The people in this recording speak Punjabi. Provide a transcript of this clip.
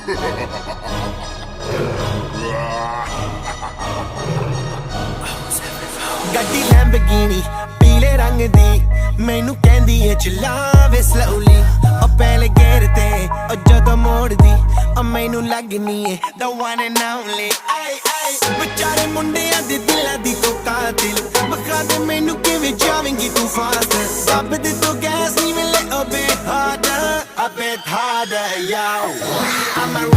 ਗੱਡੀ ਲੈਂਬਰਗਿਨੀ ਪੀਲੇ ਰੰਗ ਦੀ ਮੈਨੂੰ ਕਹਿੰਦੀ ਏ ਚਲਾਵੇ ਸਲੋਲੀ ਉਹ ਪਹਿਲੇ ਗੇਅਰ ਤੇ ਉਹ ਜਦੋਂ ਮੋੜਦੀ ਉਹ ਮੈਨੂੰ ਲੱਗਨੀ ਏ the one and only ਵਿਚਾਰੇ ਮੁੰਡਿਆਂ ਦੇ ਦਿਲਾਂ ਦੀ ਤੂੰ ਕਾਤਿਲ ਬਖਾ ਦੇ ਮੈਨੂੰ ਕਿਵੇਂ ਜਾਵੇਂਗੀ ਤੂੰ ਫਾਸਟ ਰੱਬ ਦੇ ਤੋਂ ਗੈਸ ਨਹੀਂ ਮਿਲੇ a bit harder yo I'm a